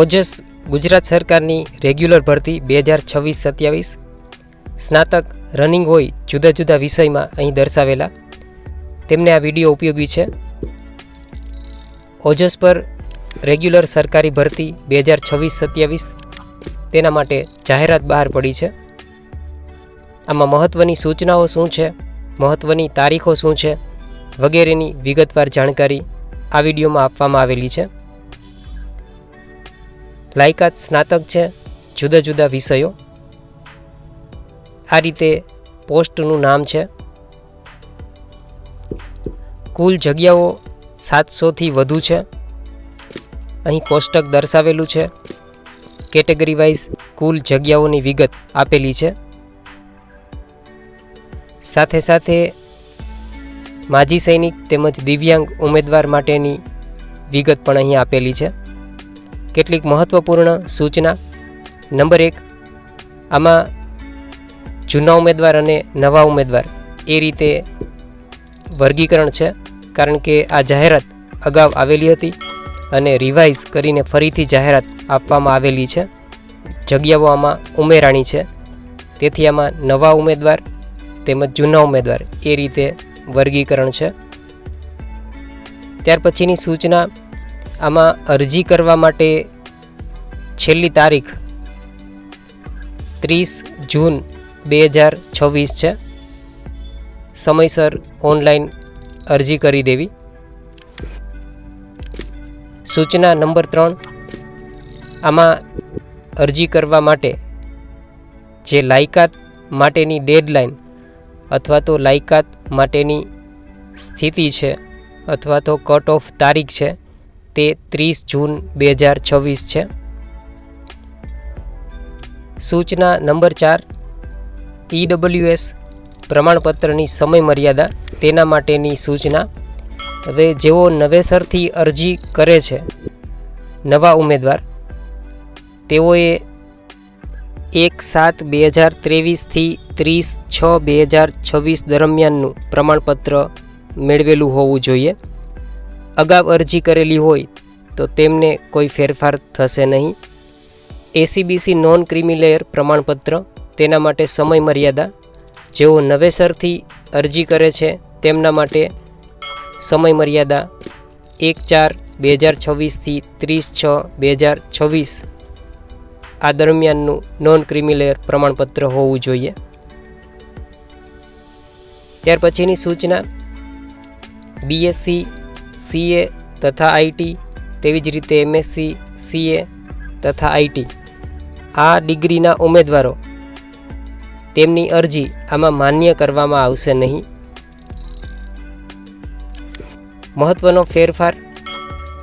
ઓજસ ગુજરાત સરકારની રેગ્યુલર ભરતી 2026-27 સ્નાતક રનિંગ હોય જુદા જુદા વિષયમાં અહીં દર્શાવેલા તેમને આ વિડીયો ઉપયોગી છે. ઓજસ પર રેગ્યુલર સરકારી ભરતી 2026-27 તેના માટે જાહેરાત બહાર પડી છે. આમાં મહત્ત્વની સૂચનાઓ શું છે, મહત્ત્વની તારીખો શું છે વગેરેની વિગતવાર જાણકારી આ વિડીયોમાં આપવામાં આવેલી છે. લાયકાત સ્નાતક છે, જુદા જુદા વિષયો. આ રીતે પોસ્ટનું નામ છે. કુલ જગ્યાઓ 700થી વધુ છે. અહીં કોષ્ટક દર્શાવેલું છે. કેટેગરી વાઇઝ કુલ જગ્યાઓની વિગત આપેલી છે. સાથે સાથે માજી સૈનિક તેમજ દિવ્યાંગ ઉમેદવાર માટેની વિગત પણ અહીં આપેલી છે. કેટલીક મહત્ત્વપૂર્ણ સૂચના. નંબર 1, આમાં જૂના ઉમેદવાર અને નવા ઉમેદવાર એ રીતે વર્ગીકરણ છે, કારણ કે આ જાહેરાત અગાઉ આવેલી હતી અને રિવાઇઝ કરીને ફરીથી જાહેરાત આપવામાં આવેલી છે. જગ્યાઓ આમાં ઉમેરાણી છે, તેથી આમાં નવા ઉમેદવાર તેમજ જૂના ઉમેદવાર એ રીતે વર્ગીકરણ છે. ત્યાર પછીની સૂચના, આમાં અરજી કરવા માટે છેલ્લી તારીખ 30 જૂન 2026 છે. સમયસર ઓનલાઈન અરજી કરી દેવી. સૂચના નંબર 3, આમાં અરજી કરવા માટે જે લાયકાત માટેની ડેડલાઇન અથવા તો લાયકાત માટેની સ્થિતિ છે અથવા તો કટ ઓફ તારીખ છે તે 30 જૂન 2026 છે. સૂચના નંબર 4, EWS પ્રમાણપત્રની સમય મર્યાદા તેના માટેની સૂચના. હવે જેઓ નવેસરથી અરજી કરે છે નવા ઉમેદવાર, તેઓએ 1/7/2023 થી 30/6/2026 દરમિયાનનું પ્રમાણપત્ર મેળવેલું હોવું જોઈએ. અગાઉ અરજી કરેલી હોય તો તેમને કોઈ ફેરફાર થશે નહીં. ACBC નોન ક્રિમિલેયર પ્રમાણપત્ર તેના માટે સમય મર્યાદા. જેઓ નવેસરથી અરજી કરે છે તેમના માટે સમય મર્યાદા 1/4/2026 થી 30/6/2026 આ દરમિયાનનું નોન ક્રિમિલેયર પ્રમાણપત્ર હોવું જોઈએ. ત્યાર પછીની સૂચના, BSc CA તથા IT તેવી જ રીતે MSc CA તથા IT આ ડિગ્રીના ઉમેદવારો તેમની અરજી આમાં માન્ય કરવામાં આવશે નહીં. મહત્ત્વનો ફેરફાર,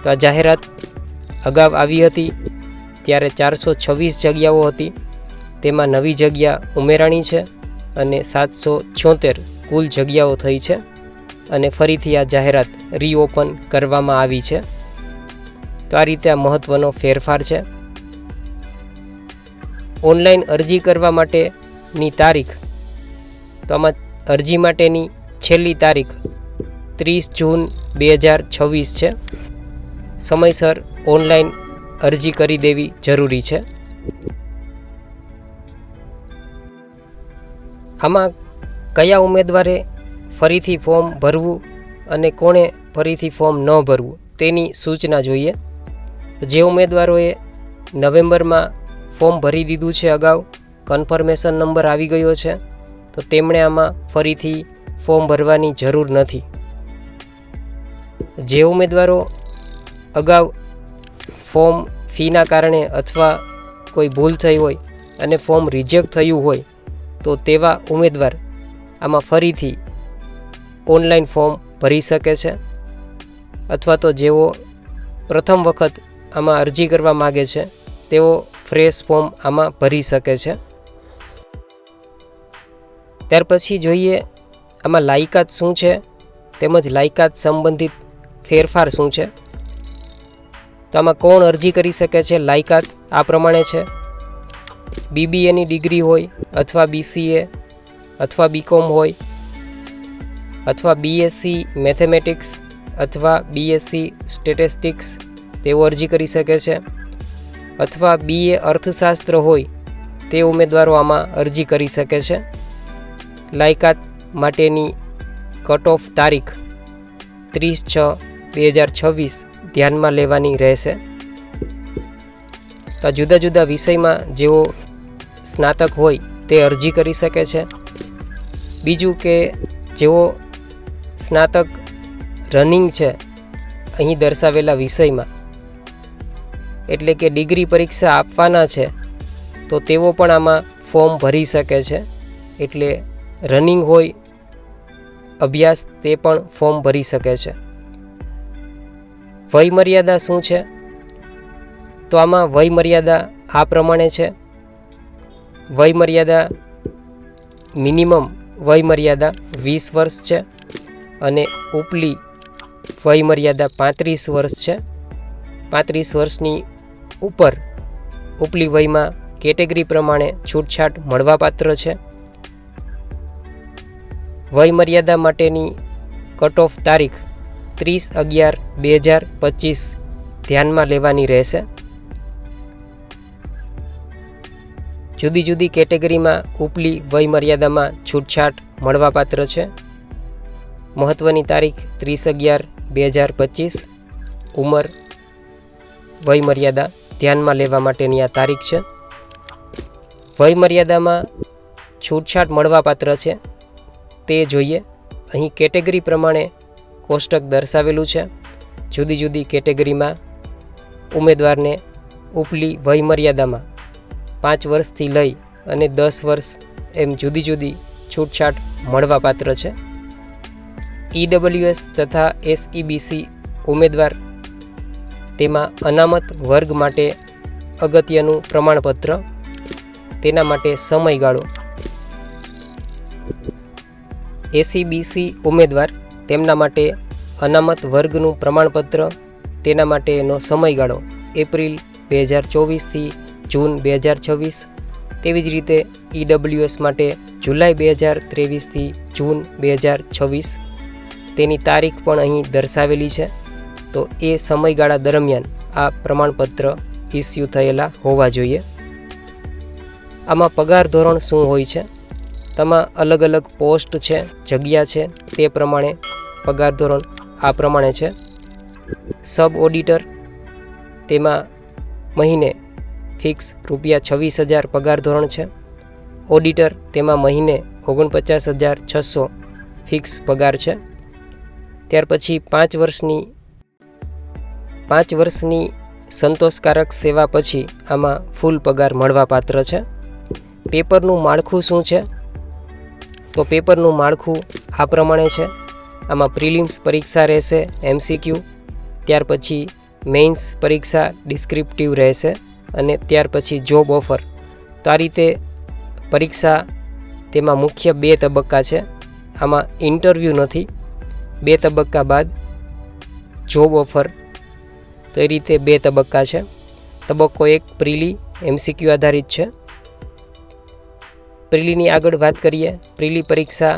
તો આ જાહેરાત અગાઉ આવી હતી ત્યારે 426 જગ્યાઓ હતી, તેમાં નવી જગ્યા ઉમેરાણી છે અને 776 કુલ જગ્યાઓ થઈ છે અને ફરીથી આ જાહેરાત રીઓપન કરવામાં આવી છે. તો આ રીતે આ મહત્ત્વનો ફેરફાર છે. ઓનલાઈન અરજી કરવા માટેની તારીખ, તો આમાં અરજી માટેની છેલ્લી તારીખ 30 જૂન 2026 છે. સમયસર ઓનલાઈન અરજી કરી દેવી જરૂરી છે. આમાં કયા ઉમેદવારે ફરીથી ફોર્મ ભરવું અને કોણે ફરીથી ફોર્મ ન ભરવું તેની સૂચના જોઈએ. જે ઉમેદવારોએ નવેમ્બરમાં ફોર્મ ભરી દીધું છે, અગાઉ કન્ફર્મેશન નંબર આવી ગયો છે, તો તેમણે આમાં ફરીથી ફોર્મ ભરવાની જરૂર નથી. જે ઉમેદવારો અગાઉ ફોર્મ ફીના કારણે અથવા કોઈ ભૂલ થઈ હોય અને ફોર્મ રિજેક્ટ થયું હોય તો તેવા ઉમેદવાર આમાં ફરીથી ઓનલાઈન ફોર્મ ભરી શકે છે, અથવા તો જેઓ પ્રથમ વખત આમાં અરજી કરવા માગે છે તેઓ ફ્રેશ ફોર્મ આમાં ભરી શકે છે. ત્યાર પછી જોઈએ આમાં લાયકાત શું છે તેમજ લાયકાત સંબંધિત ફેરફાર શું છે. તો આમાં કોણ અરજી કરી શકે છે? લાયકાત આ પ્રમાણે છે: BBAની ડિગ્રી હોય અથવા BCA અથવા BCom હોય અથવા BSc મેથેમેટિક્સ અથવા BSc સ્ટેટિસ્ટિક્સ તેઓ અરજી કરી શકે છે. અથવા BA અર્થશાસ્ત્ર હોય તે ઉમેદવારો આમાં અરજી કરી શકે છે. લાયકાત માટેની કટ ઓફ તારીખ 30/6/2026 ધ્યાનમાં લેવાની રહેશે. તો જુદા જુદા વિષયમાં જેઓ સ્નાતક હોય તે અરજી કરી શકે છે. બીજું કે જેઓ સ્નાતક રનિંગ છે અહીં દર્શાવેલા વિષયમાં, એટલે કે ડિગ્રી પરીક્ષા આપવાના છે, તો તેઓ પણ આમાં ફોર્મ ભરી શકે છે. એટલે રનિંગ હોય અભ્યાસ તે પણ ફોર્મ ભરી શકે છે. વયમર્યાદા શું છે? તો આમાં વયમર્યાદા આ પ્રમાણે છે. વયમર્યાદા મિનિમમ વયમર્યાદા 20 વર્ષ છે અને ઉપલી વયમર્યાદા 35 વર્ષ છે. 35 વર્ષની ઉપર ઉપલી વયમાં કેટેગરી પ્રમાણે છૂટછાટ મળવાપાત્ર છે. વયમર્યાદા માટેની કટ ઓફ તારીખ 30/11/2025 ધ્યાનમાં લેવાની રહેશે. જુદી જુદી કેટેગરીમાં ઉપલી વયમર્યાદામાં છૂટછાટ મળવાપાત્ર છે. મહત્ત્વની તારીખ 30/11/2025. ઉંમર વયમર્યાદા ધ્યાનમાં લેવા માટેની આ તારીખ છે. વયમર્યાદામાં છૂટછાટ મળવાપાત્ર છે તે જોઈએ. અહીં કેટેગરી પ્રમાણે કોષ્ટક દર્શાવેલું છે. જુદી જુદી કેટેગરીમાં ઉમેદવારને ઉપલી વયમર્યાદામાં 5 વર્ષથી લઈ અને 10 વર્ષ એમ જુદી જુદી છૂટછાટ મળવાપાત્ર છે. EWS તથા SEBC ઉમેદવાર તેમાં અનામત વર્ગ માટે અગત્યનું પ્રમાણપત્ર, તેના માટે સમયગાળો. SEBC ઉમેદવાર તેમના માટે અનામત વર્ગનું પ્રમાણપત્ર, તેના માટેનો સમયગાળો એપ્રિલ 2024થી જૂન 2026. તેવી જ રીતે EWS માટે જુલાઈ 2023થી જૂન 2026. તેની તારીખ પણ અહીં દર્શાવેલી છે. તો એ સમયગાળા દરમિયાન આ પ્રમાણપત્ર ઇસ્યુ થયેલા હોવા જોઈએ. આમાં પગાર ધોરણ શું હોય છે? તેમાં અલગ અલગ પોસ્ટ છે, જગ્યા છે, તે પ્રમાણે પગાર ધોરણ આ પ્રમાણે છે. સબ ઓડિટર તેમાં મહિને ફિક્સ ₹26,000 પગાર ધોરણ છે. ઓડિટર તેમાં મહિને 49,600 ફિક્સ પગાર છે. ત્યાર પછી 5 વર્ષની સંતોષકારક સેવા પછી આમાં ફૂલ પગાર મળવાપાત્ર છે. પેપરનું માળખું શું છે? તો પેપરનું માળખું આ પ્રમાણે છે. આમાં પ્રિલિમ્સ પરીક્ષા રહેશે, MCQ, ત્યાર પછી મેઇન્સ પરીક્ષા ડિસ્ક્રિપ્ટિવ રહેશે અને ત્યાર પછી જોબ ઓફર. તો આ રીતે પરીક્ષા તેમાં મુખ્ય 2 તબક્કા છે. આમાં ઇન્ટરવ્યૂ નથી. 2 તબક્કા બાદ જોબ ઓફર. તો એ રીતે 2 તબક્કા છે. તબક્કો 1 પ્રિલી MCQ આધારિત છે. પ્રિલીની આગળ વાત કરીએ. પ્રિલી પરીક્ષા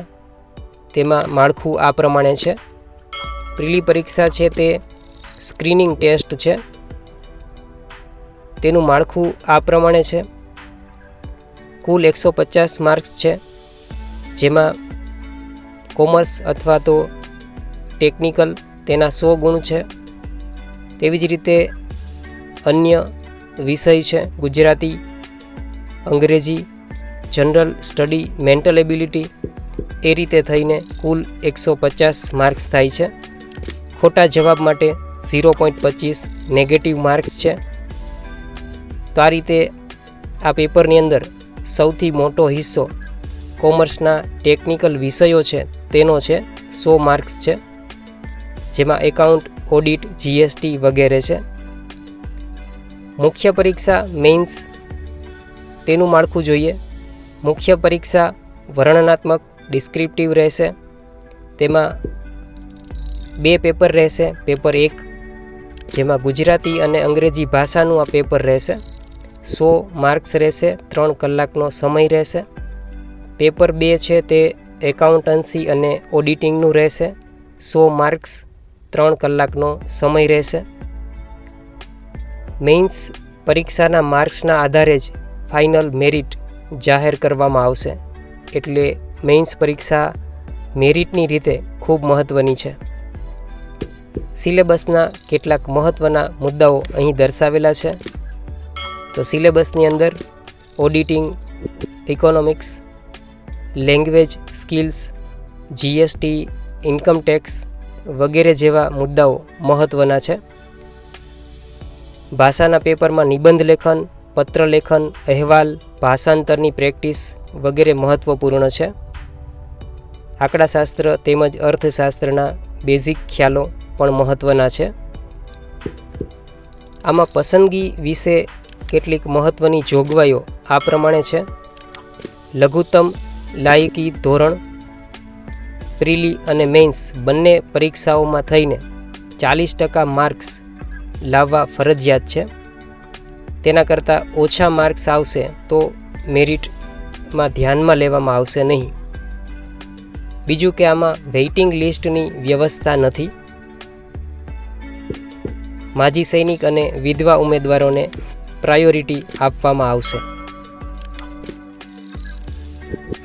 તેમાં માળખું આ પ્રમાણે છે. પ્રિલી પરીક્ષા છે તે સ્ક્રીનિંગ ટેસ્ટ છે. તેનું માળખું આ પ્રમાણે છે. કુલ 150 માર્ક્સ છે, જેમાં કોમર્સ અથવા તો ટેકનિકલ તેના 100 ગુણ છે. તેવી જ રીતે અન્ય વિષય છે ગુજરાતી, અંગ્રેજી, જનરલ સ્ટડી, મેન્ટલ એબિલિટી, એ રીતે થઈને કુલ 150 માર્ક્સ થાય છે. ખોટા જવાબ માટે 0.25 નેગેટિવ માર્ક્સ છે. તો આ રીતે આ પેપરની અંદર સૌથી મોટો હિસ્સો કોમર્સના ટેકનિકલ વિષયો છે તેનો છે, 100 માર્ક્સ છે, જેમાં એકાઉન્ટ, ઓડિટ, GST વગેરે છે. મુખ્ય પરીક્ષા મેઇન્સ તેનું માળખું જોઈએ. મુખ્ય પરીક્ષા વર્ણનાત્મક ડિસ્ક્રિપ્ટિવ રહેશે. તેમાં 2 પેપર રહેશે. પેપર 1 જેમાં ગુજરાતી અને અંગ્રેજી ભાષાનું આ પેપર રહેશે. 100 માર્ક્સ રહેશે. 3 કલાકનો સમય રહેશે. પેપર 2 છે તે એકાઉન્ટન્સી અને ઓડિટિંગનું રહેશે. 100 માર્ક્સ, 3 કલાકનો સમય રહેશે. મેઇન્સ પરીક્ષાના માર્ક્સના આધારે જ ફાઇનલ મેરિટ જાહેર કરવામાં આવશે. એટલે મેઇન્સ પરીક્ષા મેરિટની રીતે ખૂબ મહત્ત્વની છે. સિલેબસના કેટલાક મહત્ત્વના મુદ્દાઓ અહીં દર્શાવેલા છે. તો સિલેબસની અંદર auditing, economics, language skills, GST, income tax વગેરે જેવા મુદ્દાઓ મહત્ત્વના છે. ભાષાના પેપરમાં નિબંધ લેખન, પત્ર લેખન, અહેવાલ, ભાષાંતરની પ્રેક્ટિસ વગેરે મહત્ત્વપૂર્ણ છે. આંકડાશાસ્ત્ર તેમજ અર્થશાસ્ત્રના બેઝિક ખ્યાલો પણ મહત્ત્વના છે. આમાં પસંદગી વિશે કેટલીક મહત્ત્વની જોગવાઈઓ આ પ્રમાણે છે. લઘુત્તમ લાયકી ધોરણ પ્રિલી અને મેઇન્સ બંને પરીક્ષાઓમાં થઈને 40% માર્ક્સ લાવવા ફરજિયાત છે. તેના કરતાં ઓછા માર્ક્સ આવશે તો મેરિટમાં ધ્યાનમાં લેવામાં આવશે નહીં. બીજું કે આમાં વેઇટિંગ લિસ્ટની વ્યવસ્થા નથી. માજી સૈનિક અને વિધવા ઉમેદવારોને પ્રાયોરિટી આપવામાં આવશે.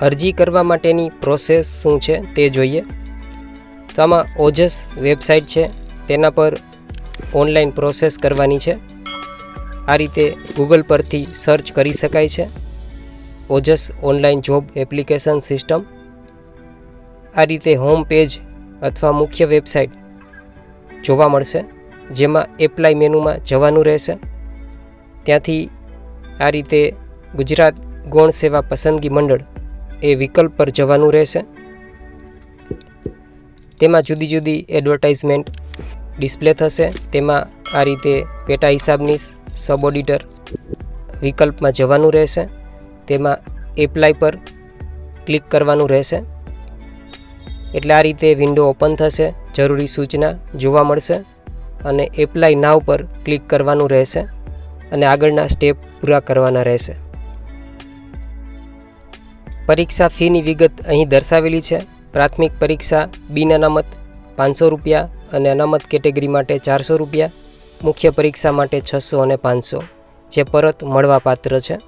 અરજી કરવા માટેની પ્રોસેસ શું છે તે જોઈએ. તો આમાં ઓજસ વેબસાઇટ છે, તેના પર ઓનલાઈન પ્રોસેસ કરવાની છે. આ રીતે ગૂગલ પરથી સર્ચ કરી શકાય છે, ઓજસ ઓનલાઈન જોબ એપ્લિકેશન સિસ્ટમ. આ રીતે હોમ પેજ અથવા મુખ્ય વેબસાઇટ જોવા મળશે, જેમાં એપ્લાય મેનુમાં જવાનું રહેશે. ત્યાંથી આ રીતે ગુજરાત ગૌણ સેવા પસંદગી મંડળ એ વિકલ્પ પર જવાનું રહેશે. તેમાં જુદી જુદી એડવર્ટાઇઝમેન્ટ ડિસ્પ્લે થશે. તેમાં આ રીતે પેટા હિસાબનીશ, સબ ઓડિટર વિકલ્પમાં જવાનું રહેશે. તેમાં એપ્લાય પર ક્લિક કરવાનું રહેશે. એટલે આ રીતે વિન્ડો ઓપન થશે, જરૂરી સૂચના જોવા મળશે અને એપ્લાય નાવ પર ક્લિક કરવાનું રહેશે અને આગળના સ્ટેપ પૂરા કરવાના રહેશે. પરીક્ષા ફીની વિગત અહીં દર્શાવેલી છે. પ્રાથમિક પરીક્ષા બિન અનામત ₹500 અને અનામત કેટેગરી માટે ₹400, મુખ્ય પરીક્ષા માટે 600 અને 500, જે પરત મળવાપાત્ર છે.